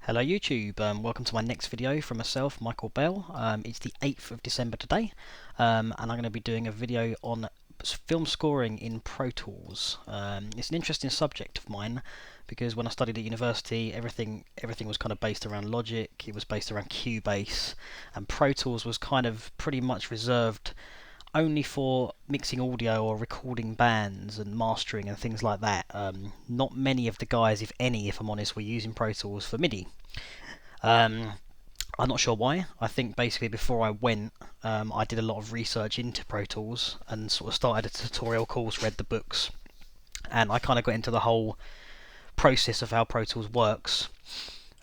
Hello YouTube, welcome to my next video from myself, Michael Bell. It's the 8th of December today, and I'm going to be doing a video on film scoring in Pro Tools. It's an interesting subject of mine because when I studied at university, everything was kind of based around Logic, it was based around Cubase, and Pro Tools was kind of pretty much reserved only for mixing audio or recording bands and mastering and things like that. Not many of the guys, if any, if I'm honest, were using Pro Tools for MIDI. I'm not sure why. I think basically before I went, I did a lot of research into Pro Tools and sort of started a tutorial course, read the books, and I kind of got into the whole process of how Pro Tools works.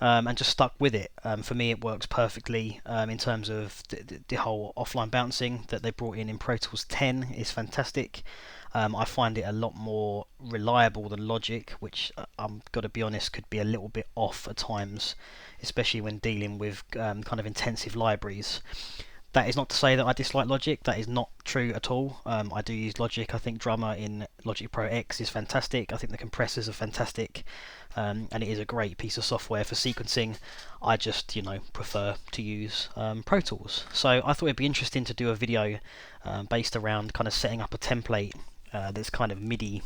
And just stuck with it. For me, it works perfectly in terms of the whole offline bouncing that they brought in Pro Tools 10 is fantastic. I find it a lot more reliable than Logic, which I'm got to be honest could be a little bit off at times, especially when dealing with kind of intensive libraries. That is not to say that I dislike Logic, that is not true at all. I do use Logic. I think Drummer in Logic Pro X is fantastic. I think the compressors are fantastic, and it is a great piece of software for sequencing. I just, prefer to use Pro Tools. So I thought it'd be interesting to do a video based around kind of setting up a template that's kind of MIDI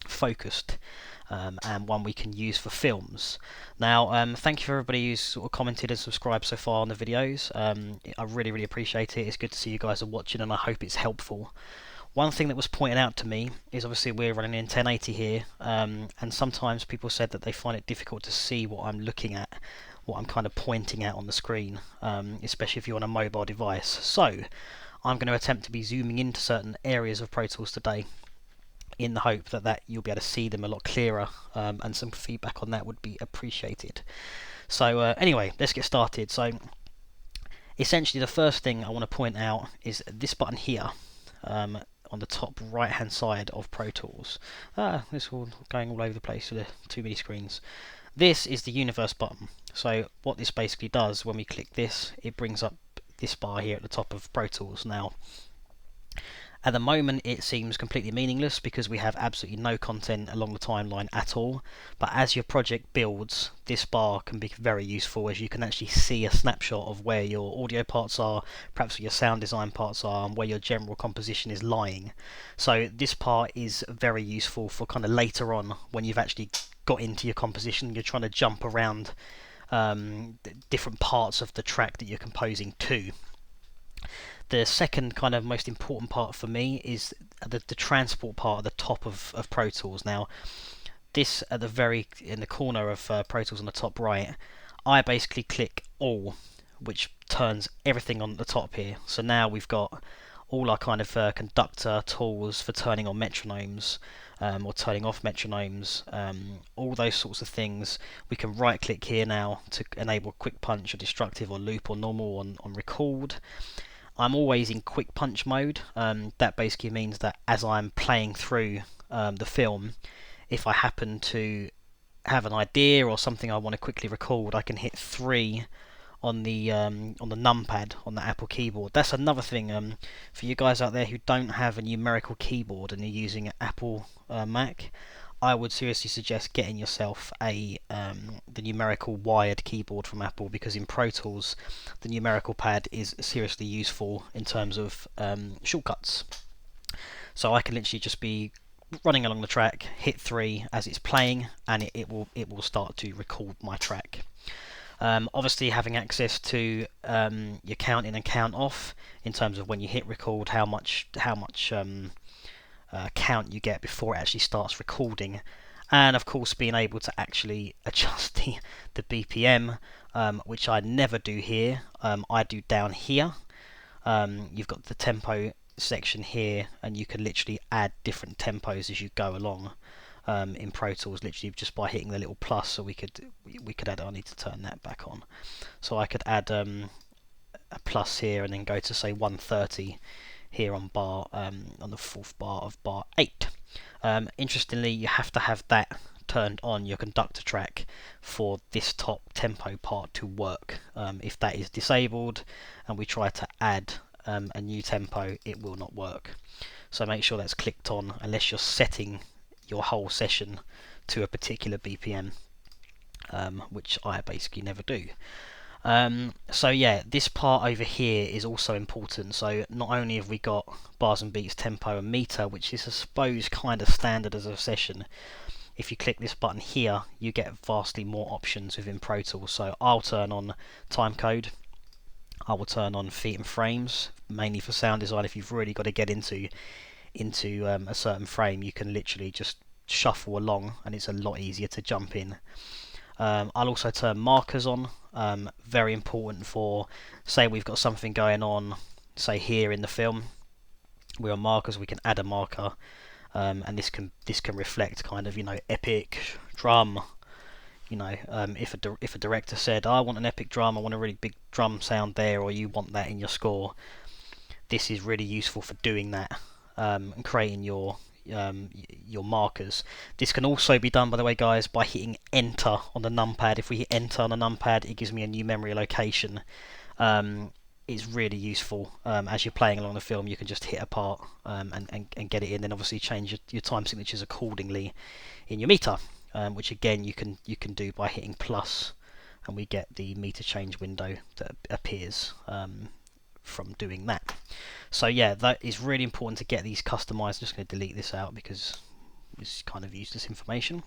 focused. And one we can use for films. Now, thank you for everybody who's sort of commented and subscribed so far on the videos. I really appreciate it. It's good to see you guys are watching, and I hope it's helpful. One thing that was pointed out to me is obviously we're running in 1080 here, and sometimes people said that they find it difficult to see what I'm looking at, what I'm kind of pointing at on the screen, especially if you're on a mobile device. So I'm going to attempt to be zooming into certain areas of Pro Tools today, in the hope that you'll be able to see them a lot clearer, and some feedback on that would be appreciated. So anyway, let's get started. So essentially the first thing I want to point out is this button here, on the top right hand side of Pro Tools. This all going all over the place with the too many screens. This is the universe button. So what this basically does, when we click this, it brings up this bar here at the top of Pro Tools. Now, at the moment it seems completely meaningless because we have absolutely no content along the timeline at all, but as your project builds, this bar can be very useful, as you can actually see a snapshot of where your audio parts are, perhaps where your sound design parts are, and where your general composition is lying. So this part is very useful for kind of later on when you've actually got into your composition, you're trying to jump around different parts of the track that you're composing to. The second kind of most important part for me is the transport part at the top of Pro Tools. Now, this at the in the corner of Pro Tools on the top right, I basically click all, which turns everything on the top here. So now we've got all our kind of conductor tools for turning on metronomes, or turning off metronomes, all those sorts of things. We can right click here now to enable quick punch or destructive or loop or normal on record. I'm always in quick punch mode. That basically means that as I'm playing through the film, if I happen to have an idea or something I want to quickly record, I can hit 3 on the numpad on the Apple keyboard. That's another thing for you guys out there who don't have a numerical keyboard and you're using an Apple Mac. I would seriously suggest getting yourself the numerical wired keyboard from Apple, because in Pro Tools the numerical pad is seriously useful in terms of shortcuts. So I can literally just be running along the track, hit 3 as it's playing, and it will start to record my track. Obviously having access to your count in and count off in terms of when you hit record, how much count you get before it actually starts recording, and of course being able to actually adjust the BPM, which I never do here. I do down here. You've got the tempo section here, and you can literally add different tempos as you go along in Pro Tools, literally just by hitting the little plus. So we could add, I need to turn that back on, so I could add a plus here and then go to say 130 here on bar on the 4th bar of bar 8. Interestingly, you have to have that turned on, your conductor track, for this top tempo part to work. If that is disabled and we try to add a new tempo, it will not work. So make sure that's clicked on unless you're setting your whole session to a particular BPM. which I basically never do. So yeah, this part over here is also important. So not only have we got bars and beats, tempo and meter, which is I suppose kind of standard as a session, if you click this button here you get vastly more options within Pro Tools. So I'll turn on time code, I will turn on feet and frames, mainly for sound design. If you've really got to get into a certain frame, you can literally just shuffle along and it's a lot easier to jump in. I'll also turn markers on, very important for, say we've got something going on, say here in the film, we're on markers, we can add a marker, and this can reflect kind of, epic drum. If a director said, I want an epic drum, I want a really big drum sound there, or you want that in your score, this is really useful for doing that, and creating your markers. This can also be done, by the way, guys, by hitting enter on the numpad. If we hit enter on the numpad, it gives me a new memory location. It's really useful. As you're playing along the film, you can just hit a part and get it in, then obviously change your time signatures accordingly in your meter, which again you can do by hitting plus, and we get the meter change window that appears from doing that. So yeah, that is really important to get these customized. I'm just going to delete this out because it's kind of useless information.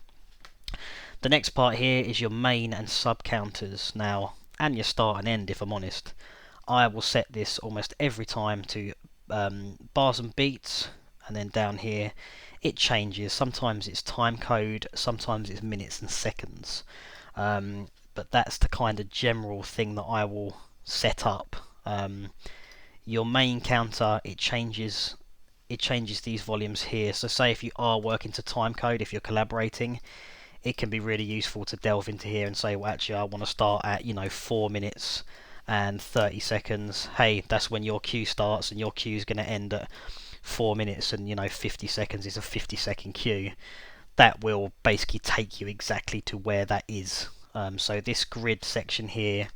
The next part here is your main and sub counters now, and your start and end. If I'm honest, I will set this almost every time to bars and beats, and then down here it changes. Sometimes it's time code, sometimes it's minutes and seconds, but that's the kind of general thing that I will set up. Your main counter, it changes these volumes here. So say if you are working to time code, if you're collaborating, it can be really useful to delve into here and say, well, actually I want to start at 4 minutes and 30 seconds. Hey, that's when your cue starts, and your cue is going to end at 4 minutes and 50 seconds is a 50-second cue. That will basically take you exactly to where that is. So this grid section here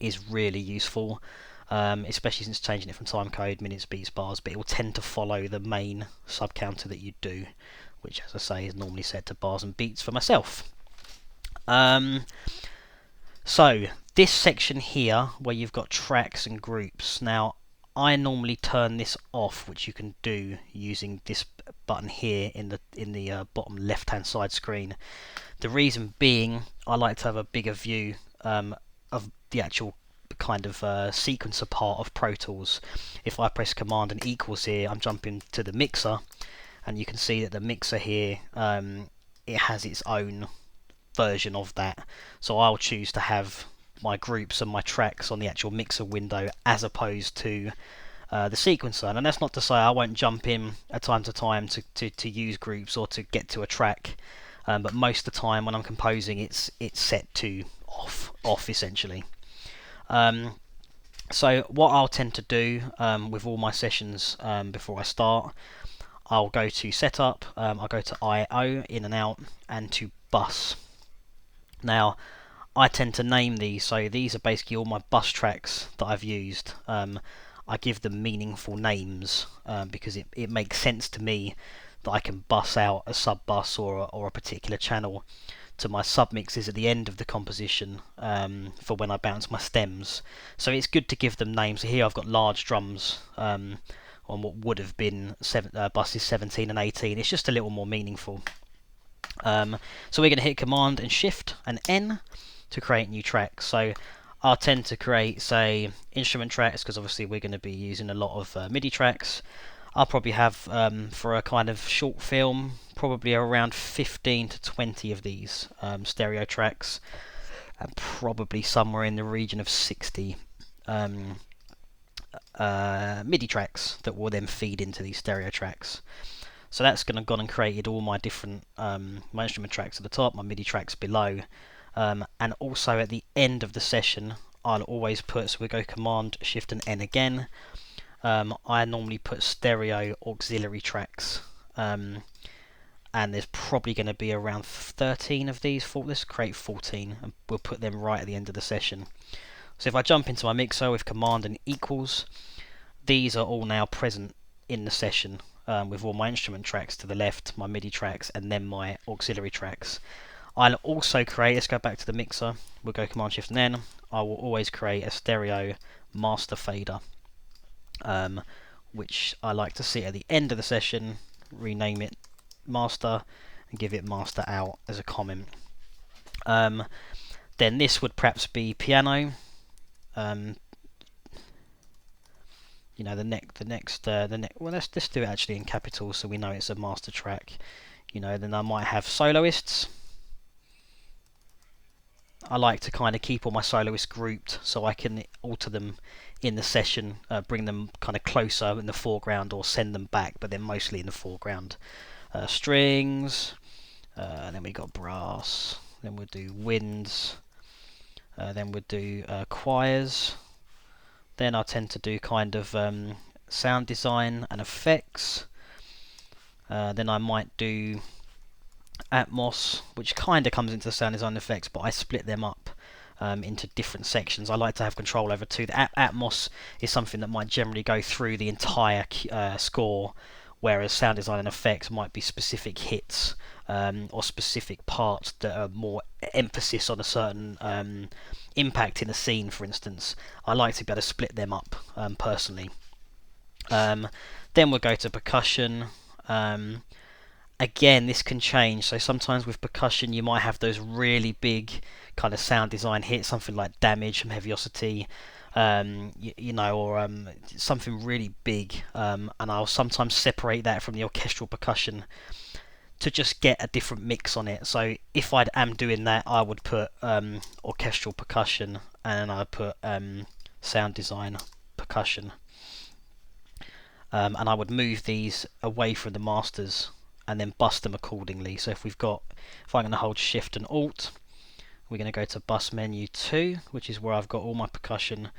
is really useful, especially since changing it from time code, minutes, beats, bars, but it will tend to follow the main sub counter that you do, which, as I say, is normally set to bars and beats for myself. So this section here where you've got tracks and groups, now I normally turn this off, which you can do using this button here in the bottom left hand side screen. The reason being, I like to have a bigger view of the actual kind of sequencer part of Pro Tools. If I press Command and equals here, I'm jumping to the mixer, and you can see that the mixer here, it has its own version of that. So I'll choose to have my groups and my tracks on the actual mixer window as opposed to the sequencer. And that's not to say I won't jump in at time to time to use groups or to get to a track, but most of the time when I'm composing, it's set to off essentially. So what I'll tend to do with all my sessions before I start, I'll go to setup, I'll go to I/O, in and out, and to bus. Now I tend to name these, so these are basically all my bus tracks that I've used. I give them meaningful names because it makes sense to me that I can bus out a sub bus or a particular channel to my submixes at the end of the composition for when I bounce my stems. So it's good to give them names. So here I've got large drums on what would have been buses 17 and 18. It's just a little more meaningful. So we're going to hit Command and Shift and N to create new tracks. So I'll tend to create, say, instrument tracks, because obviously we're going to be using a lot of MIDI tracks. I'll probably have, for a kind of short film, probably around 15 to 20 of these stereo tracks, and probably somewhere in the region of 60 MIDI tracks that will then feed into these stereo tracks. So that's going to gone and created all my different my instrument tracks at the top, my MIDI tracks below, and also at the end of the session I'll always put, so we go Command Shift and N again, I normally put stereo auxiliary tracks, and there's probably going to be around 13 of these. Let's create 14 and we'll put them right at the end of the session. So if I jump into my mixer with Command and equals, these are all now present in the session, with all my instrument tracks to the left, my MIDI tracks, and then my auxiliary tracks. I'll also create, let's go back to the mixer, we'll go Command Shift and N, I will always create a stereo master fader, which I like to see at the end of the session, rename it master, and give it master out as a comment. Then this would perhaps be piano. You know, well, let's just do it actually in capitals so we know it's a master track. You know, then I might have soloists. I like to kind of keep all my soloists grouped so I can alter them in the session, bring them kind of closer in the foreground or send them back, but they're mostly in the foreground. Strings, and then we got brass, then we'll do winds, then we'll do choirs. Then I tend to do kind of sound design and effects. Then I might do Atmos, which kind of comes into sound design effects, but I split them up into different sections. I like to have control over two. The Atmos is something that might generally go through the entire score, whereas sound design and effects might be specific hits or specific parts that are more emphasis on a certain impact in a scene, for instance. I like to be able to split them up personally. Then we'll go to percussion. Again, this can change. So sometimes with percussion, you might have those really big kind of sound design hits, something like Damage from Heaviosity, you know, or something really big. And I'll sometimes separate that from the orchestral percussion to just get a different mix on it. So if I am doing that, I would put orchestral percussion, and I put sound design percussion, and I would move these away from the masters and then bus them accordingly. So if I'm going to hold Shift and Alt, we're going to go to Bus Menu 2, which is where I've got all my percussion.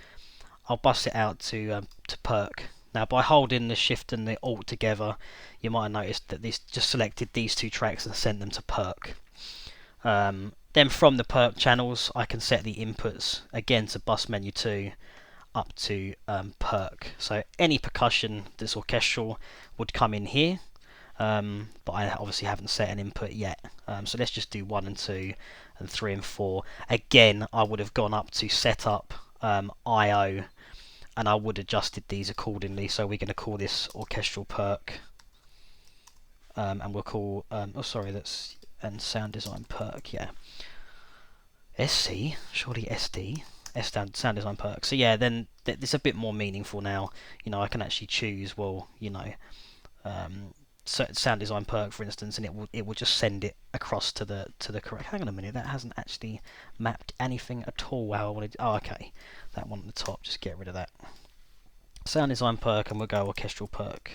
I'll bus it out to perk. Now by holding the Shift and the Alt together, you might have noticed that this just selected these two tracks and sent them to perk. Then from the perk channels, I can set the inputs again to Bus Menu 2 up to perk. So any percussion that's orchestral would come in here. But I obviously haven't set an input yet. So let's just do 1 and 2 and 3 and 4. Again, I would have gone up to setup I/O, and I would have adjusted these accordingly. So we're going to call this orchestral perk, and we'll call and sound design perk. Yeah, SC, surely SD. Sound design perk. So yeah, then it's a bit more meaningful now. You know, I can actually choose. Well, you know. Sound design perk, for instance, and it will just send it across to the correct. Hang on a minute, that hasn't actually mapped anything at all how I wanted. Oh, okay, that one at the top. Just get rid of that. Sound design perk, and we'll go orchestral perk.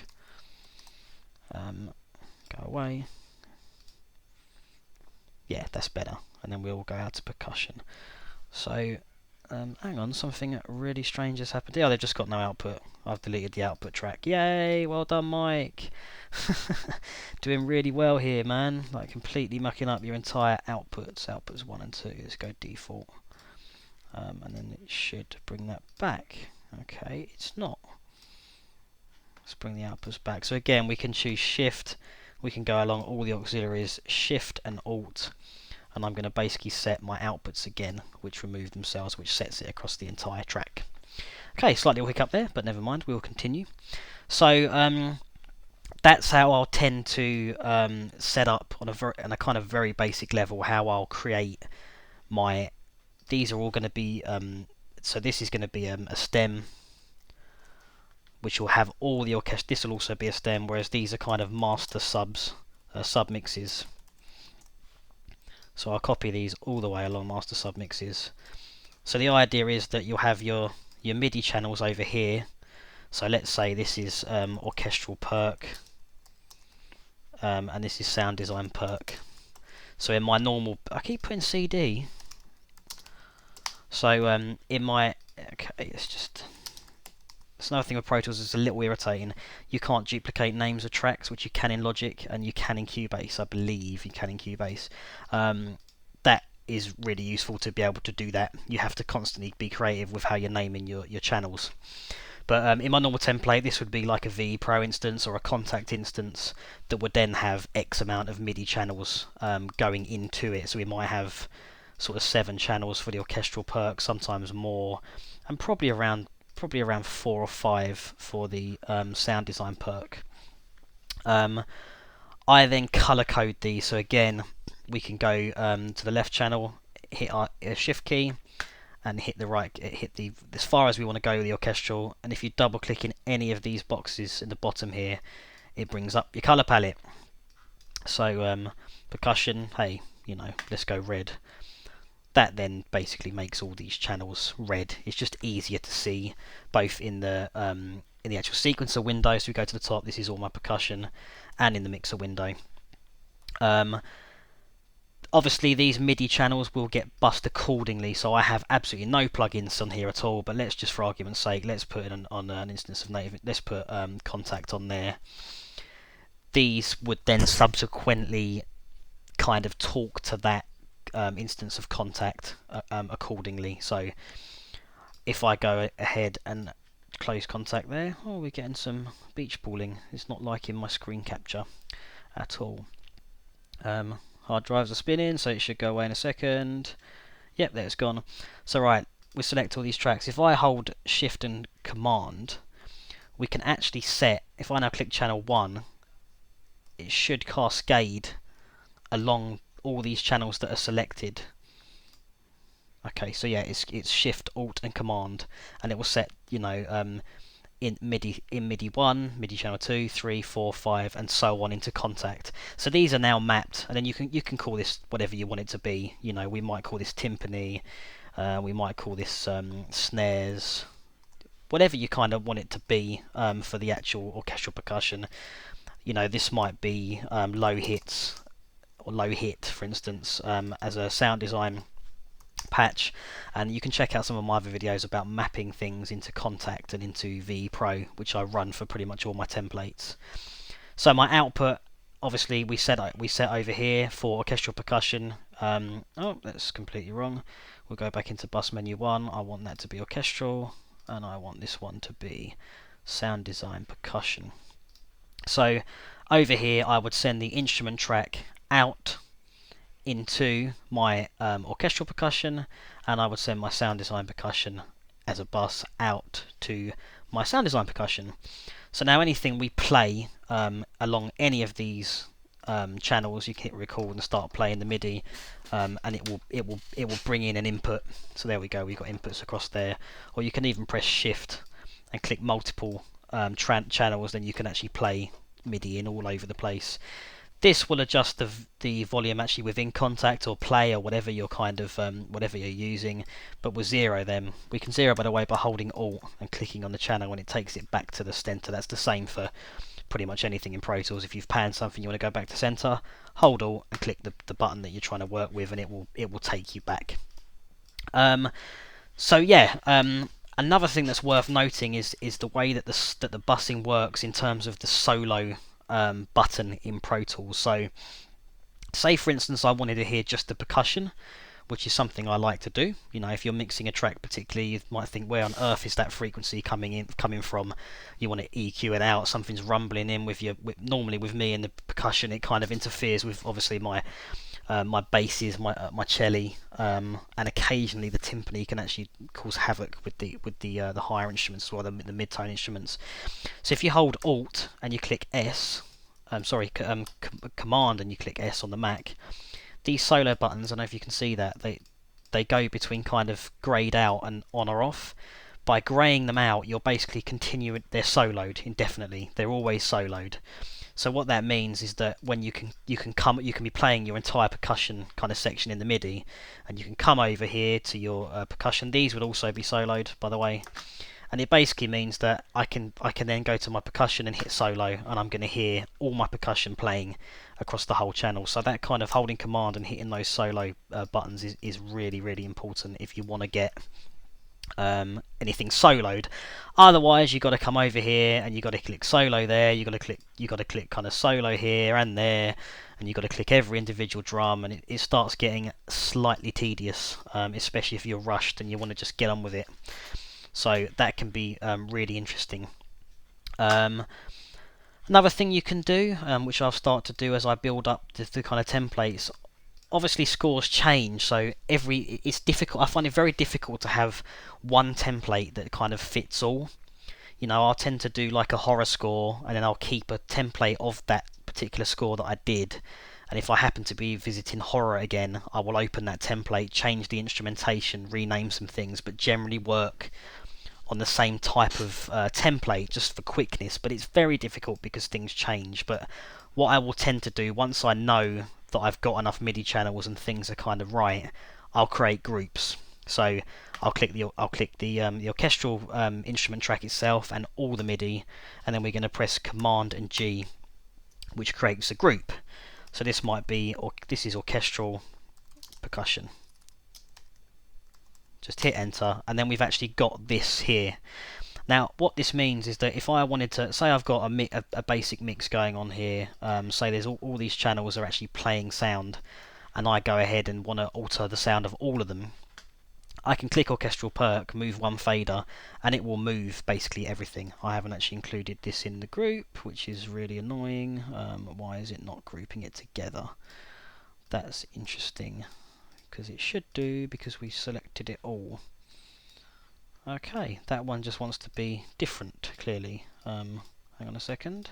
Go away. Yeah, that's better. And then we'll go out to percussion. So, hang on, something really strange has happened. Yeah, they've just got no output. I've deleted the output track. Yay, well done, Mike. Doing really well here, man. Like completely mucking up your entire outputs. Outputs 1 and 2. Let's go default. And then it should bring that back. Okay, it's not. Let's bring the outputs back. So again, we can choose Shift. We can go along all the auxiliaries, Shift and Alt. And I'm going to basically set my outputs again, which remove themselves, which sets it across the entire track. Okay, slightly hiccup there, but never mind, we'll continue. So that's how I'll tend to set up on a kind of very basic level how I'll create my. These are all going to be so this is going to be a stem, which will have all the orchestra. This will also be a stem, whereas these are kind of master subs, sub mixes. So I'll copy these all the way along master sub mixes. So the idea is that you'll have your MIDI channels over here. So let's say this is orchestral perk, and this is sound design perk. So in my normal, I keep putting CD. So in my, okay, it's another thing with Pro Tools is a little irritating. You can't duplicate names of tracks, which you can in Logic, and you can in Cubase. I believe you can in Cubase. That is really useful to be able to do that. You have to constantly be creative with how you're naming your channels. But in my normal template, this would be like a VE Pro instance or a Contact instance that would then have X amount of MIDI channels going into it. So we might have sort of 7 channels for the orchestral perk, sometimes more, and probably around 4 or 5 for the sound design perk. I then color code these. So again, we can go to the left channel, hit our shift key, and hit the as far as we want to go with the orchestral. And if you double click in any of these boxes in the bottom here, it brings up your color palette. So percussion, hey, let's go red. That then basically makes all these channels red. It's just easier to see both in the actual sequencer window. So we go to the top, this is all my percussion, and in the mixer window. Obviously these MIDI channels will get bussed accordingly, so I have absolutely no plugins on here at all, but let's just, for argument's sake, let's put it on an instance of native. Let's put Contact on there. These would then subsequently kind of talk to that instance of Contact accordingly. So if I go ahead and close Contact there, oh, we're getting some beach balling. It's not like in my screen capture at all. Hard drives are spinning, so it should go away in a second. Yep, there it's gone. So right, we select all these tracks. If I hold Shift and Command, we can actually set, if I now click channel 1, it should cascade along all these channels that are selected. Okay, so yeah, it's Shift, Alt and Command, and it will set, in MIDI 1, MIDI channel 2, 3, 4, 5, and so on into Contact. So these are now mapped, and then you can call this whatever you want it to be. We might call this timpani, we might call this snares, whatever you kind of want it to be for the actual orchestral percussion. This might be low hits or low hit, for instance, as a sound design patch, and you can check out some of my other videos about mapping things into Contact and into VE Pro, which I run for pretty much all my templates. So my output, obviously, we set over here for orchestral percussion. Oh, that's completely wrong. We'll go back into bus menu 1. I want that to be orchestral, and I want this one to be sound design percussion. So over here, I would send the instrument track out into my orchestral percussion, and I would send my sound design percussion as a bus out to my sound design percussion. So now anything we play along any of these channels, you can hit record and start playing the MIDI, and it will bring in an input. So there we go, we've got inputs across there. Or you can even press Shift and click multiple channels, then you can actually play MIDI in all over the place. This will adjust the volume actually within Contact or Play or whatever you're whatever you're using. But we'll zero them. We can zero, by the way, by holding Alt and clicking on the channel, and it takes it back to the center. That's the same for pretty much anything in Pro Tools. If you've panned something, you want to go back to center, hold Alt and click the button that you're trying to work with, and it will take you back. So yeah. Another thing that's worth noting is the way that the bussing works in terms of the solo button in Pro Tools. So say for instance I wanted to hear just the percussion, which is something I like to do. If you're mixing a track particularly, you might think, where on earth is that frequency coming from? You want to EQ it out, something's rumbling in normally with me and the percussion, it kind of interferes with obviously my basses, my cello, and occasionally the timpani can actually cause havoc with the higher instruments as well, the mid-tone instruments. So if you hold Alt and you click Command and you click S on the Mac, these solo buttons, I don't know if you can see that, they go between kind of grayed out and on or off. By graying them out, you're basically they're soloed indefinitely. They're always soloed. So what that means is that when you can be playing your entire percussion kind of section in the MIDI, and you can come over here to your percussion. These would also be soloed, by the way, and it basically means that I can then go to my percussion and hit solo, and I'm going to hear all my percussion playing across the whole channel. So that kind of holding Command and hitting those solo buttons is really, really important if you want to get anything soloed. Otherwise, you got to come over here and you got to click solo there. You got to click kind of solo here and there, and you got to click every individual drum, and it starts getting slightly tedious, especially if you're rushed and you want to just get on with it. So that can be really interesting. Another thing you can do, which I'll start to do as I build up the kind of templates, obviously scores change, so it's difficult. I find it very difficult to have one template that kind of fits all. You know, I'll tend to do like a horror score, and then I'll keep a template of that particular score that I did. And if I happen to be visiting horror again, I will open that template, change the instrumentation, rename some things, but generally work on the same type of template just for quickness. But it's very difficult because things change. But what I will tend to do, once I know that I've got enough MIDI channels and things are kind of right, I'll create groups. So I'll click the orchestral instrument track itself and all the MIDI, and then we're going to press Command and G, which creates a group. So this might be, or this is orchestral percussion. Just hit enter, and then we've actually got this here. Now, what this means is that if I wanted to, say I've got a basic mix going on here, say there's all these channels are actually playing sound, and I go ahead and want to alter the sound of all of them, I can click orchestral perk, move one fader, and it will move basically everything. I haven't actually included this in the group, which is really annoying. Why is it not grouping it together? That's interesting, because it should do, because we selected it all. Okay, that one just wants to be different, clearly. Hang on a second.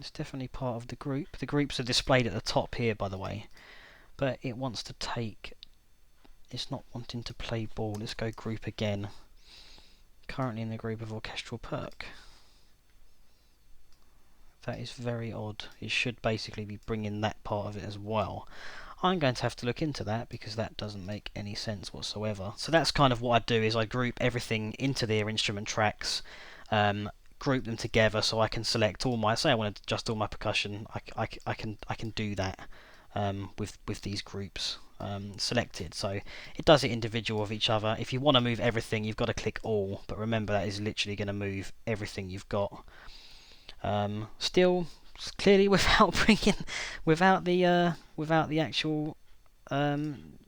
It's definitely part of the group. The groups are displayed at the top here, by the way. But it wants to take... It's not wanting to play ball. Let's go group again. Currently in the group of orchestral perk. That is very odd. It should basically be bringing that part of it as well. I'm going to have to look into that because that doesn't make any sense whatsoever. So that's kind of what I do, is I group everything into their instrument tracks, group them together so I can select all my, say I want to adjust all my percussion, I can do that with these groups selected. So it does it individual of each other. If you want to move everything, you've got to click all, but remember that is literally going to move everything you've got. Still clearly without the actual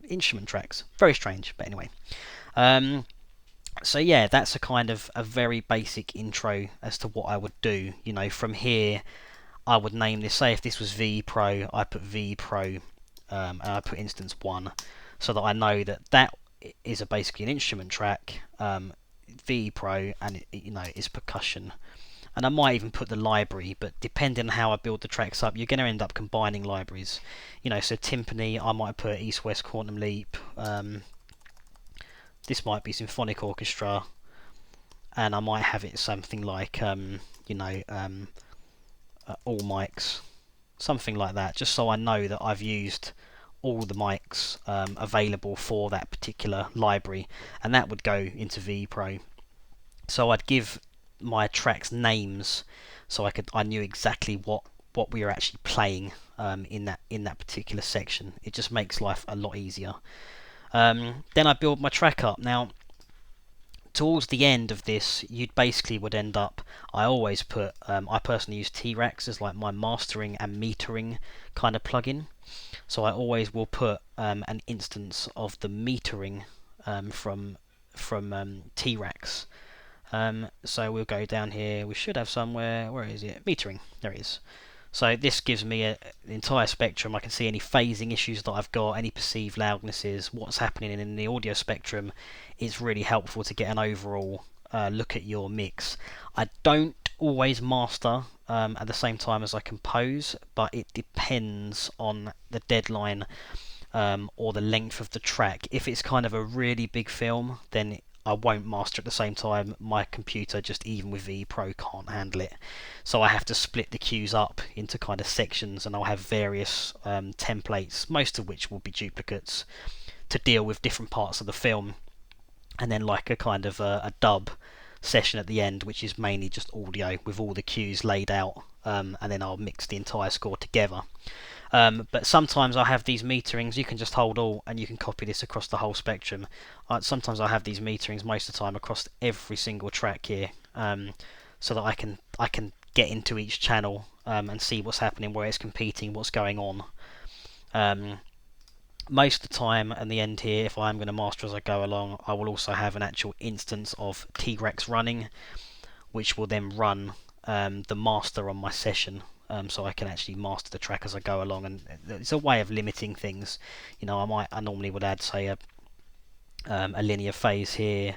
instrument tracks. Very strange, but anyway. So yeah, that's a kind of a very basic intro as to what I would do. You know, from here I would name this, say if this was V Pro, I put V Pro and I put instance 1, so that I know that is basically an instrument track, V Pro, and it is percussion. And I might even put the library, but depending on how I build the tracks up, you're going to end up combining libraries. You know, so timpani, I might put East West Quantum Leap. This might be symphonic orchestra, and I might have it something like all mics, something like that, just so I know that I've used all the mics available for that particular library, and that would go into V Pro. So I'd give my tracks names so I knew exactly what we were actually playing in that particular section. It just makes life a lot easier. Then I build my track up. Now towards the end of this, you basically would end up, I always put, I personally use T-Rax as like my mastering and metering kind of plugin, so I always will put an instance of the metering from T-Rax. So we'll go down here, we should have somewhere, where is it? Metering, there it is. So this gives me the entire spectrum. I can see any phasing issues that I've got, any perceived loudnesses, what's happening in the audio spectrum. It's really helpful to get an overall look at your mix. I don't always master at the same time as I compose, but it depends on the deadline or the length of the track. If it's kind of a really big film, then I won't master at the same time. My computer, just even with V Pro, can't handle it. So I have to split the cues up into kind of sections, and I'll have various templates, most of which will be duplicates, to deal with different parts of the film. And then like a kind of a dub session at the end, which is mainly just audio with all the cues laid out, and then I'll mix the entire score together. But sometimes I have these meterings. You can just hold Alt and you can copy this across the whole spectrum. Sometimes I have these meterings, most of the time across every single track here, so that I can get into each channel and see what's happening, where it's competing, what's going on. most of the time, and the end here, if I'm going to master as I go along, I will also have an actual instance of T-Rex running, which will then run the master on my session, so I can actually master the track as I go along. And it's a way of limiting things. You know, I normally would add, say, a linear phase here.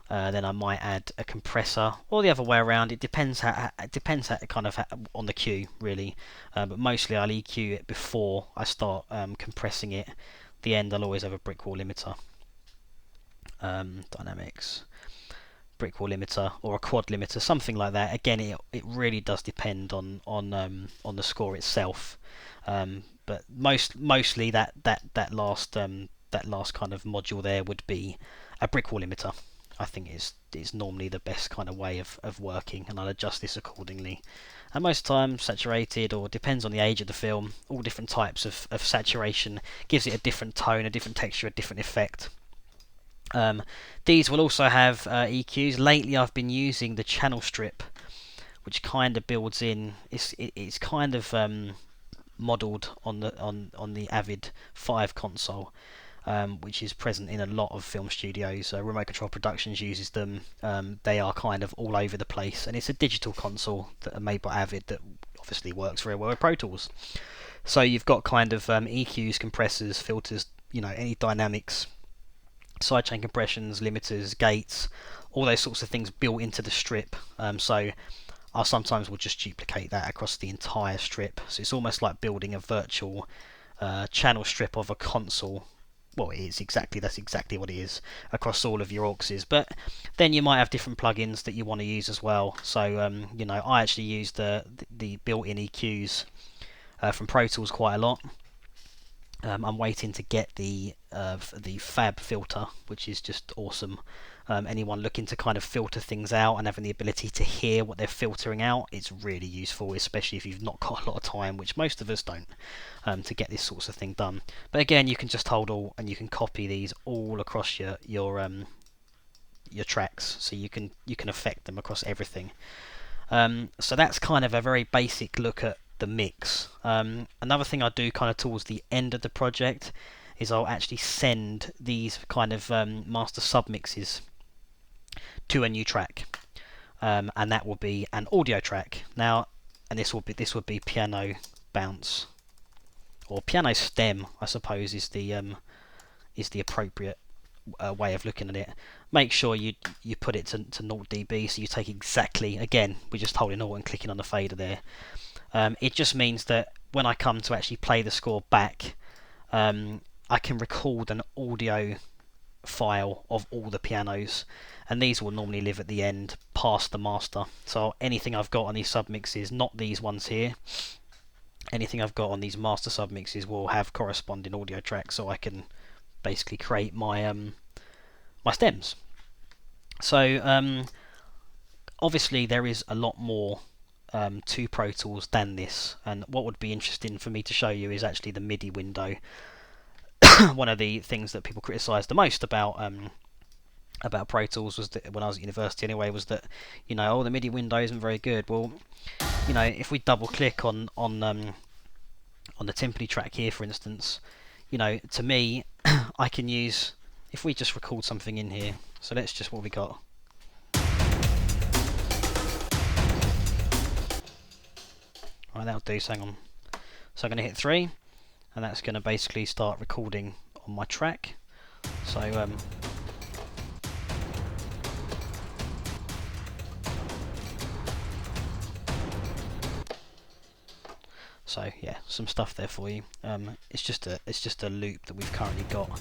Then I might add a compressor, or the other way around. It depends on the cue, really. But mostly I'll EQ it before I start compressing it. The end, I'll always have a brick wall limiter. Dynamics, brick wall limiter, or a quad limiter, something like that. Again, it really does depend on the score itself. But mostly that last kind of module there would be a brick wall limiter. I think is normally the best kind of way of working, and I'll adjust this accordingly. And most times saturated, or depends on the age of the film, all different types of saturation gives it a different tone, a different texture, a different effect. These will also have EQs. Lately I've been using the channel strip, which kind of builds in, it's kind of modelled on the Avid 5 console. Which is present in a lot of film studios. Remote Control Productions uses them. They are kind of all over the place, and it's a digital console that are made by Avid that obviously works very well with Pro Tools. So you've got kind of EQs, compressors, filters, any dynamics, sidechain compressions, limiters, gates, all those sorts of things built into the strip. So I sometimes will just duplicate that across the entire strip. So it's almost like building a virtual channel strip of a console. Well, that's exactly what it is across all of your auxes. But then you might have different plugins that you want to use as well. So I actually use the built-in EQs from Pro Tools quite a lot. I'm waiting to get the Fab filter, which is just awesome. Anyone looking to kind of filter things out and having the ability to hear what they're filtering out, it's really useful, especially if you've not got a lot of time, which most of us don't, to get this sorts of thing done. But again, you can just hold Alt and you can copy these all across your tracks, so you can affect them across everything. So that's kind of a very basic look at the mix. Another thing I do kind of towards the end of the project is I'll actually send these kind of master submixes to a new track, and that will be an audio track. Now, and this would be piano bounce, or piano stem, I suppose is the appropriate way of looking at it. Make sure you put it to 0 dB, so you take exactly, again, we're just holding Alt and clicking on the fader there. It just means that when I come to actually play the score back, I can record an audio file of all the pianos, and these will normally live at the end past the master. So anything I've got on these submixes, not these ones here, anything I've got on these master submixes will have corresponding audio tracks, so I can basically create my my stems. So obviously there is a lot more to Pro Tools than this, and what would be interesting for me to show you is actually the MIDI window. One of the things that people criticised the most about Pro Tools was that, when I was at university anyway, was that the MIDI window isn't very good. Well, if we double click on the timpani track here, for instance, to me, I can use, if we just record something in here. So let's just, what we got. Right, that'll do. So hang on. So I'm going to hit 3, and that's going to basically start recording on my track. So yeah, some stuff there for you. It's just a loop that we've currently got.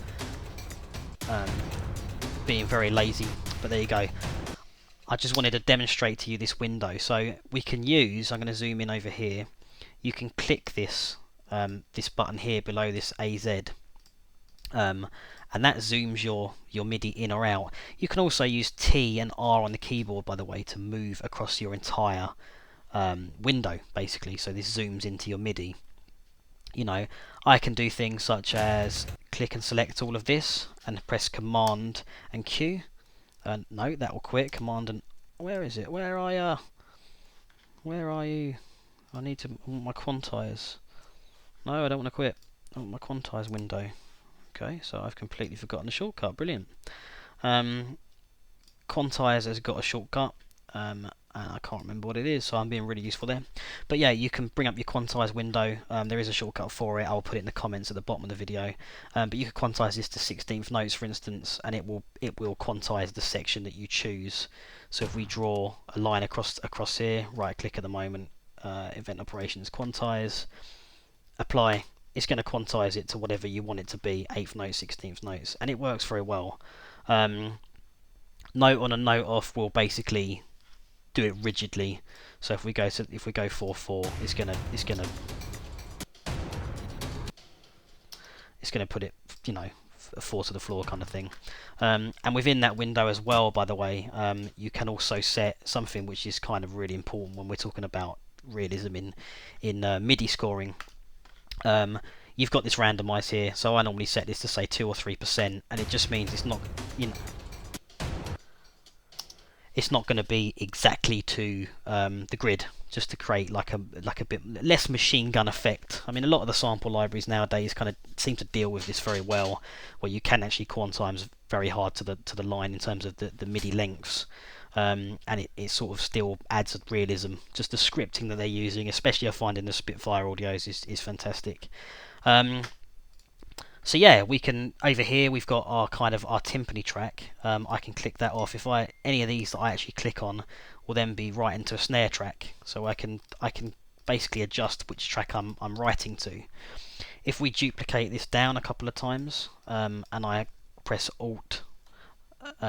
Being very lazy, but there you go. I just wanted to demonstrate to you this window. So we can use, I'm going to zoom in over here. You can click this this button here below this AZ, and that zooms your MIDI in or out. You can also use T and R on the keyboard, by the way, to move across your entire window, basically. So this zooms into your MIDI. I can do things such as click and select all of this and press Command and Q. No, that will quit. Command and, where is it? Where are you? I need to, my quantize. No, I don't want to quit. I want my quantize window. Okay, so I've completely forgotten the shortcut. Brilliant. Quantize has got a shortcut, and I can't remember what it is, so I'm being really useful there. But yeah, you can bring up your quantize window. There is a shortcut for it. I'll put it in the comments at the bottom of the video. But you can quantize this to 16th notes, for instance, and it will quantize the section that you choose. So if we draw a line across here, right click at the moment, event operations, quantize, apply. It's going to quantize it to whatever you want it to be, 8th note, 16th notes, and it works very well. Note on and note off will basically do it rigidly. So if we go 4/4, it's gonna put it, you know, 4 to the floor kind of thing. And within that window as well, by the way, you can also set something which is kind of really important when we're talking about realism in MIDI scoring. You've got this randomize here, so I normally set this to say 2 or 3%, and it just means it's not, you know, it's not going to be exactly to the grid, just to create like a bit less machine gun effect. I mean, a lot of the sample libraries nowadays kind of seem to deal with this very well, where you can actually quantize very hard to the line in terms of the MIDI lengths, and it sort of still adds a realism. Just the scripting that they're using, especially I find in the Spitfire audios, is fantastic. So yeah, we can, over here we've got our timpani track. I can click that off. If any of these that I actually click on will then be right into a snare track, so I can basically adjust which track I'm writing to. If we duplicate this down a couple of times, and I press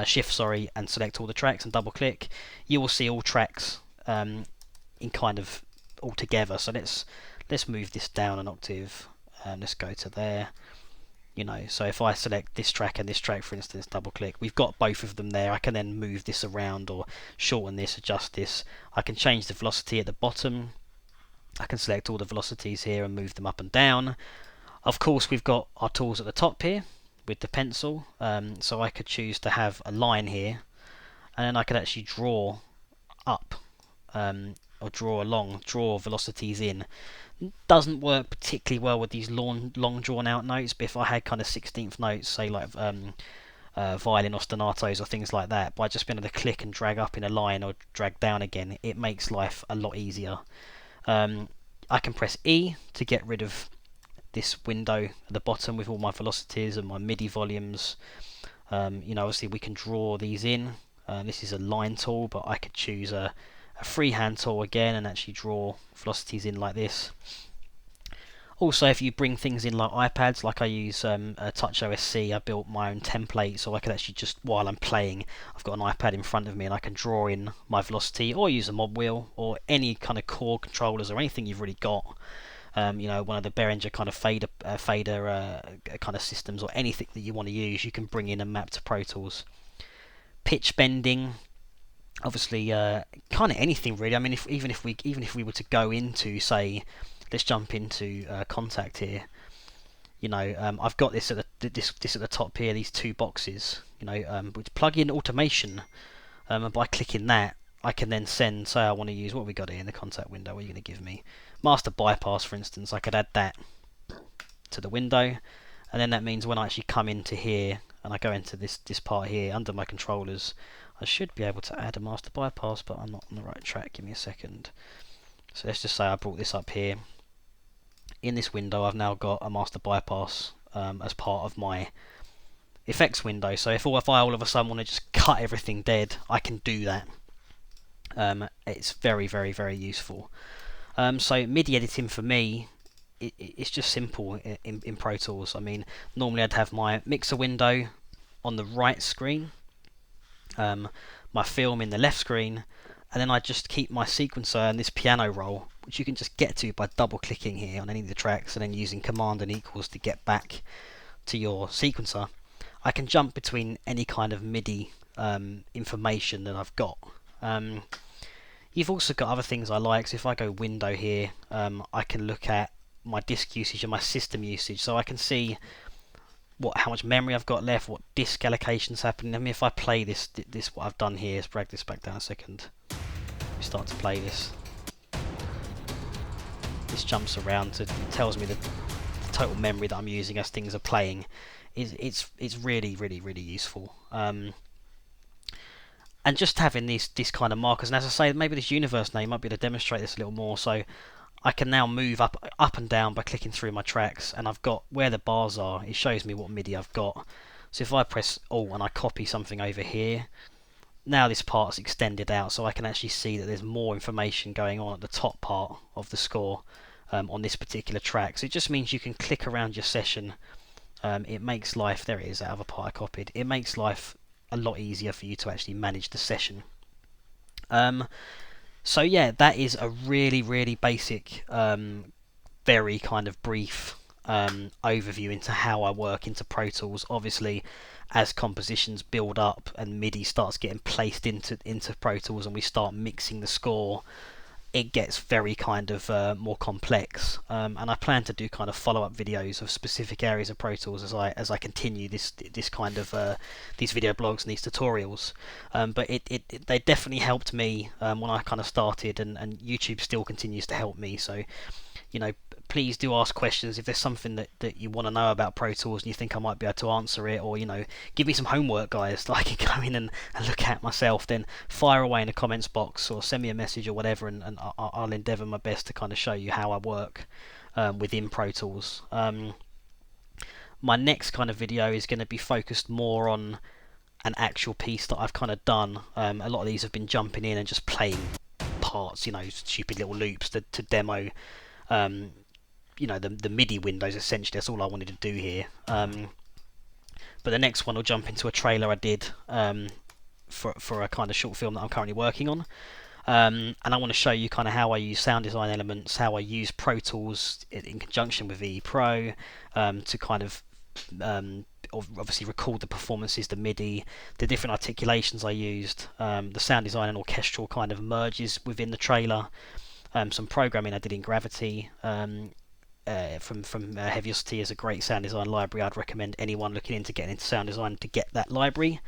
Shift, and select all the tracks and double click, you will see all tracks in kind of all together. So let's move this down an octave. Let's go to there. You know, so if I select this track and this track, for instance, double click, we've got both of them there. I can then move this around or shorten this, adjust this. I can change the velocity at the bottom. I can select all the velocities here and move them up and down. Of course, we've got our tools at the top here with the pencil, so I could choose to have a line here, and then I could actually draw up or draw velocities in. Doesn't work particularly well with these long drawn out notes, but if I had kind of 16th notes, say like violin ostinatos or things like that, by just being able to click and drag up in a line or drag down again, it makes life a lot easier. I can press E to get rid of this window at the bottom with all my velocities and my MIDI volumes. You know, obviously we can draw these in. This is a line tool, but I could choose a freehand tool again and actually draw velocities in like this. Also, if you bring things in like iPads, like I use Touch OSC, I built my own template, so I could actually just, while I'm playing, I've got an iPad in front of me and I can draw in my velocity, or use a mod wheel, or any kind of chord controllers, or anything you've already got. You know, one of the Behringer kind of fader kind of systems, or anything that you want to use, you can bring in and map to Pro Tools. Pitch bending, obviously, kind of anything really. I mean, even if we were to go into, say, let's jump into Contact here. You know, I've got this at the top here. These two boxes. You know, which plug in automation. And by clicking that, I can then send. Say I want to use, what have we got here in the Contact window. What are you going to give me? Master bypass, for instance. I could add that to the window, and then that means when I actually come into here and I go into this part here under my controllers, I should be able to add a master bypass, but I'm not on the right track. Give me a second. So let's just say I brought this up here. In this window, I've now got a master bypass as part of my effects window. So if I all of a sudden want to just cut everything dead, I can do that. It's very, very, very useful. So MIDI editing for me, it's just simple in Pro Tools. I mean, normally I'd have my mixer window on the right screen, my film in the left screen, and then I just keep my sequencer and this piano roll, which you can just get to by double clicking here on any of the tracks and then using Command and equals to get back to your sequencer. I can jump between any kind of MIDI information that I've got. You've also got other things I like. So if I go window here, I can look at my disk usage and my system usage, so I can see how much memory I've got left, what disk allocation's happening. I mean, if I play this what I've done here is drag this back down a second. We start to play this. This jumps around, it tells me the total memory that I'm using as things are playing. it's really useful. And just having this kind of markers, and as I say, maybe this universe name might be able to demonstrate this a little more. So I can now move up and down by clicking through my tracks, and I've got where the bars are. It shows me what MIDI I've got. So if I press Alt and I copy something over here, now this part's extended out, so I can actually see that there's more information going on at the top part of the score on this particular track. So it just means you can click around your session. It makes life, there it is, that other part I copied. It makes life a lot easier for you to actually manage the session. So yeah, that is a really basic, very kind of brief overview into how I work into Pro Tools. Obviously, as compositions build up and MIDI starts getting placed into Pro Tools and we start mixing the score, it gets very kind of more complex, and I plan to do kind of follow-up videos of specific areas of Pro Tools as I continue this kind of these video blogs and these tutorials. But they definitely helped me when I kind of started, and YouTube still continues to help me. So, you know, please do ask questions if there's something that you want to know about Pro Tools and you think I might be able to answer it, or, you know, give me some homework, guys, that I can go in and look at myself. Then fire away in the comments box or send me a message or whatever, and I'll endeavour my best to kind of show you how I work within Pro Tools. My next kind of video is going to be focused more on an actual piece that I've kind of done. A lot of these have been jumping in and just playing parts, you know, stupid little loops to demo you know, the MIDI windows. Essentially, that's all I wanted to do here. But the next one will jump into a trailer I did for a kind of short film that I'm currently working on, and I want to show you kind of how I use sound design elements, how I use Pro Tools in conjunction with VE Pro to kind of obviously record the performances, the MIDI, the different articulations I used, the sound design and orchestral kind of merges within the trailer. Some programming I did in Gravity from Heaviosity is a great sound design library. I'd recommend anyone looking into getting into sound design to get that library.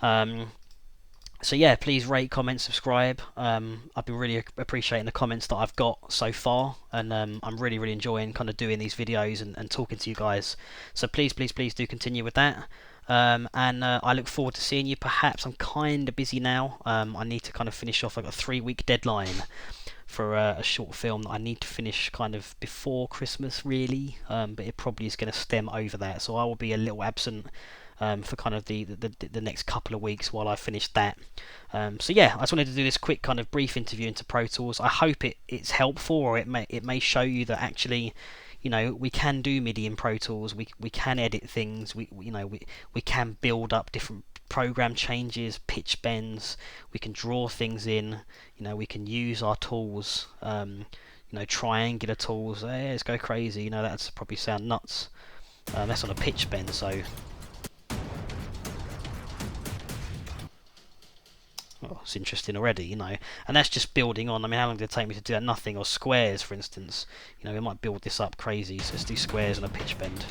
So yeah, please rate, comment, subscribe. I've been really appreciating the comments that I've got so far, and I'm really enjoying kind of doing these videos and talking to you guys. So please do continue with that. And I look forward to seeing you. Perhaps I'm kind of busy now. I need to kind of finish off. I've got a 3-week deadline for a short film that I need to finish kind of before Christmas, really, but it probably is going to stem over that, so I will be a little absent for kind of the next couple of weeks while I finish that. So yeah, I just wanted to do this quick kind of brief interview into Pro Tools. I hope it's helpful, or it may show you that actually, you know, we can do MIDI in Pro Tools. We can edit things. We can build up different program changes, pitch bends. We can draw things in. You know, we can use our tools. You know, triangular tools. Hey, let's go crazy. You know, that's probably sound nuts. That's on a pitch bend, so. Oh, it's interesting already, you know, and that's just building on. I mean, how long did it take me to do that? Nothing. Or squares, for instance. You know, we might build this up crazy. So let's do squares on a pitch bend.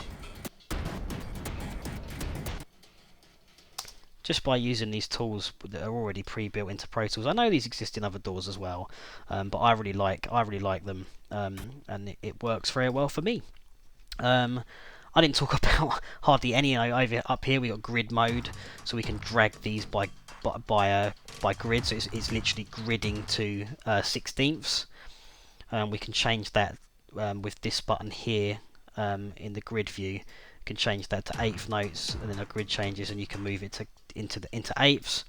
Just by using these tools that are already pre-built into Pro Tools. I know these exist in other DAWs as well, but I really like them, and it works very well for me. I didn't talk about hardly any. Over up here we got grid mode, so we can drag these by grid. So it's literally gridding to 16ths. We can change that with this button here in the grid view. You can change that to 1/8 notes, and then the grid changes, and you can move it into 1/8.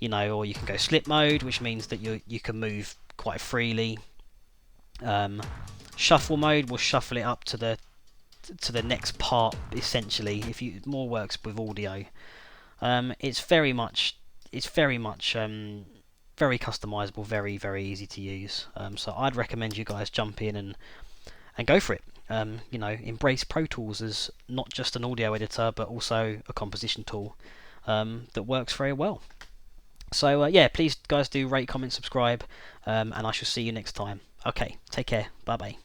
You know, or you can go slip mode, which means that you can move quite freely. Shuffle mode will shuffle it up to the next part, essentially. If you more works with audio, it's very much very customizable, very easy to use. So I'd recommend you guys jump in and go for it. You know, embrace Pro Tools as not just an audio editor, but also a composition tool that works very well. So yeah, please guys do rate, comment, subscribe, and I shall see you next time. Okay, take care. Bye bye.